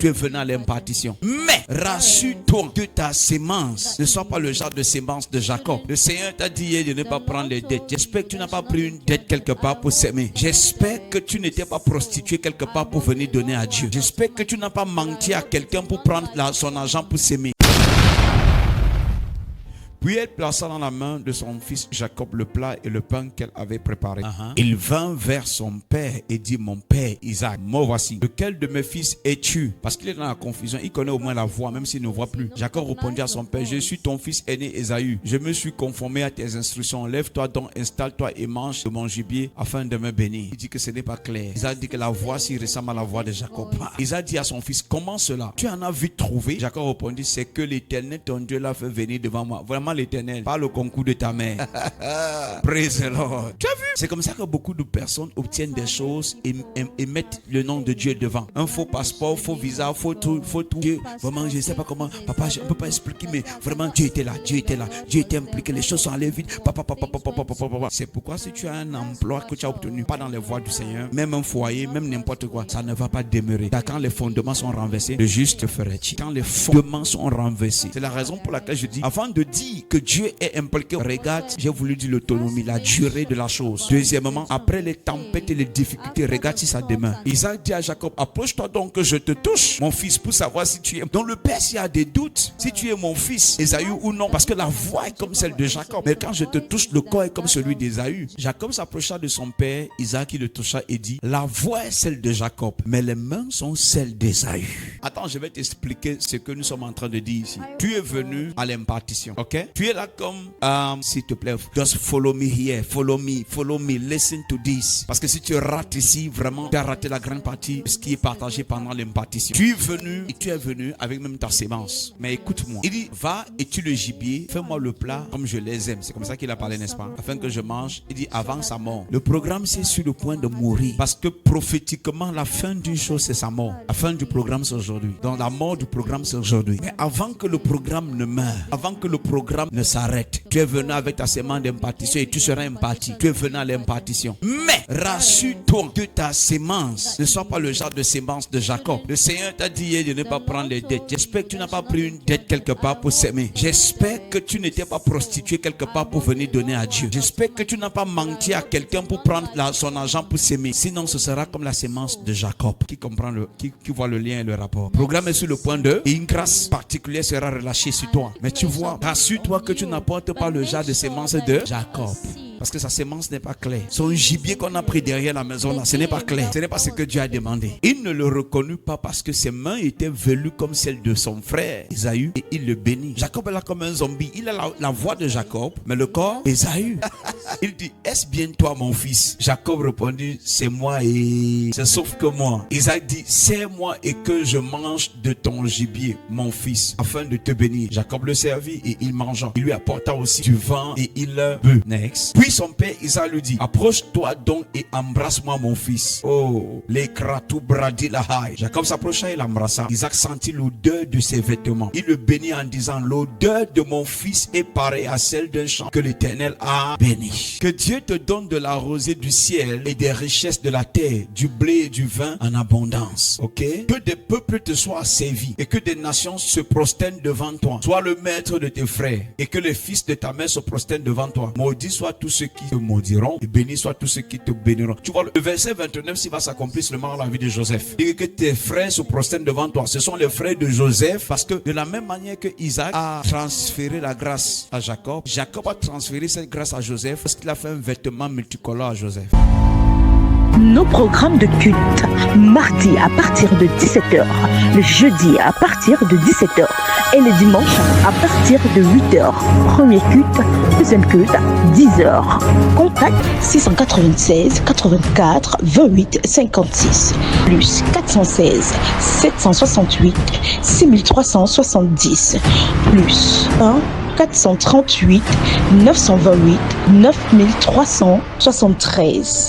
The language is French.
tu es venu à l'impartition. Mais rassure-toi que ta sémence ne soit pas le genre de sémence de Jacob. Le Seigneur t'a dit hier de ne pas prendre les dettes. J'espère que tu n'as pas pris une dette quelque part pour s'aimer. J'espère que tu n'étais pas prostitué quelque part pour venir donner à Dieu. J'espère que tu n'as pas menti à quelqu'un pour prendre son argent pour s'aimer. Puis elle plaça dans la main de son fils Jacob le plat et le pain qu'elle avait préparé. Il vint vers son père et dit: mon père Isaac, me voici. Lequel de mes fils es-tu? Parce qu'il est dans la confusion, il connaît au moins la voix, même s'il ne voit plus. Jacob répondit à son père: je suis ton fils aîné Ésaü. Je me suis conformé à tes instructions. Lève-toi donc, installe-toi et mange de mon gibier afin de me bénir. Il dit que ce n'est pas clair. Isaac dit que la voix s'y ressemble à la voix de Jacob. Isaac dit à son fils: comment cela? Tu en as vite trouvé? Jacob répondit: c'est que l'Éternel ton Dieu l'a fait venir devant moi. Vraiment l'Éternel, pas le concours de ta mère. Praise the Lord. Tu as vu? C'est comme ça que beaucoup de personnes obtiennent des choses et mettent le nom de Dieu devant. Un faux passeport, faux visa, faux tout. Dieu, vraiment, je ne sais pas comment. Papa, je ne peux pas expliquer, mais vraiment, Dieu était là. Dieu était impliqué. Les choses sont allées vite. Papa. C'est pourquoi si tu as un emploi que tu as obtenu, pas dans les voies du Seigneur, même un foyer, même n'importe quoi, ça ne va pas demeurer. Car quand les fondements sont renversés, le juste ferait-il. Quand les fondements sont renversés, c'est la raison pour laquelle je dis, avant de dire que Dieu est impliqué, regarde, j'ai voulu dire l'autonomie, la durée de la chose. Deuxièmement, après les tempêtes et les difficultés, regarde si ça demeure. Isaac dit à Jacob: approche-toi donc que je te touche, mon fils, pour savoir si tu es. Donc le père, s'il y a des doutes, si tu es mon fils Ésaü ou non, parce que la voix est comme celle de Jacob, mais quand je te touche, le corps est comme celui d'Ésaü. Jacob s'approcha de son père, Isaac le toucha et dit: la voix est celle de Jacob, mais les mains sont celles d'Ésaü. Attends, je vais t'expliquer ce que nous sommes en train de dire ici. Tu es venu à l'impartition, ok? Tu es là comme, s'il te plaît, just follow me here, follow me, listen to this. Parce que si tu rates ici, vraiment, tu as raté la grande partie de ce qui est partagé pendant l'impartition. Tu es venu avec même ta sémence. Mais écoute-moi, il dit: va et tue le gibier, fais-moi le plat comme je les aime. C'est comme ça qu'il a parlé, n'est-ce pas? Afin que je mange. Il dit: avant sa mort. Le programme, c'est sur le point de mourir. Parce que prophétiquement, la fin d'une chose, c'est sa mort. La fin du programme, c'est aujourd'hui. Donc la mort du programme, c'est aujourd'hui. Mais avant que le programme ne meure, avant que le programme ne s'arrête, tu es venu avec ta sémence d'impartition et tu seras imparti. Tu es venu à l'impartition. Mais rassure-toi que ta sémence ne soit pas le genre de sémence de Jacob. Le Seigneur t'a dit hier de ne pas prendre les dettes. J'espère que tu n'as pas pris une dette quelque part pour s'aimer. J'espère que tu n'étais pas prostitué quelque part pour venir donner à Dieu. J'espère que tu n'as pas menti à quelqu'un pour prendre son argent pour s'aimer. Sinon, ce sera comme la sémence de Jacob. Qui comprend qui voit le lien et le rapport. Le programme est sur le point de, et une grâce particulière sera relâchée sur toi. Mais tu vois, rassure-toi que tu n'apportes pas le genre de sémence de Jacob. Parce que sa sémence n'est pas claire. Son gibier qu'on a pris derrière la maison là, ce n'est pas clair. Ce n'est pas ce que Dieu a demandé. Il ne le reconnut pas parce que ses mains étaient velues comme celles de son frère Ésaü et il le bénit. Jacob est là comme un zombie. Il a la voix de Jacob, mais le corps Ésaü. Il dit: est-ce bien toi mon fils? Jacob répondit: c'est moi et c'est sauf que moi. Isaac dit: c'est moi et que je mange de ton gibier, mon fils, afin de te bénir. Jacob le servit et il mangea. Il lui apporta aussi du vin et il but. Next. Puis son père Isaac lui dit: approche-toi donc et embrasse-moi mon fils. Oh, les kratou bradi la haï. Jacob s'approcha et l'embrassa. Isaac sentit l'odeur de ses vêtements. Il le bénit en disant: l'odeur de mon fils est pareille à celle d'un champ que l'Éternel a béni. Que Dieu te donne de la rosée du ciel et des richesses de la terre, du blé et du vin en abondance. Ok? Que des peuples te soient servis et que des nations se prosternent devant toi. Sois le maître de tes frères et que les fils de ta mère se prosternent devant toi. Maudit soit tous ceux qui te maudiront et bénis soit tous ceux qui te béniront. Tu vois, le verset 29, s'il va s'accomplir seulement dans la vie de Joseph. Et que tes frères se prosternent devant toi. Ce sont les frères de Joseph, parce que de la même manière que Isaac a transféré la grâce à Jacob, Jacob a transféré cette grâce à Joseph parce qu'il a fait un vêtement multicolore à Joseph. Nos programmes de culte, mardi à partir de 17h, le jeudi à partir de 17h et le dimanche à partir de 8h. Premier culte, deuxième culte, 10h. Contact 696 84 28 56 plus 416 768 6370 plus 1 438 928 9373.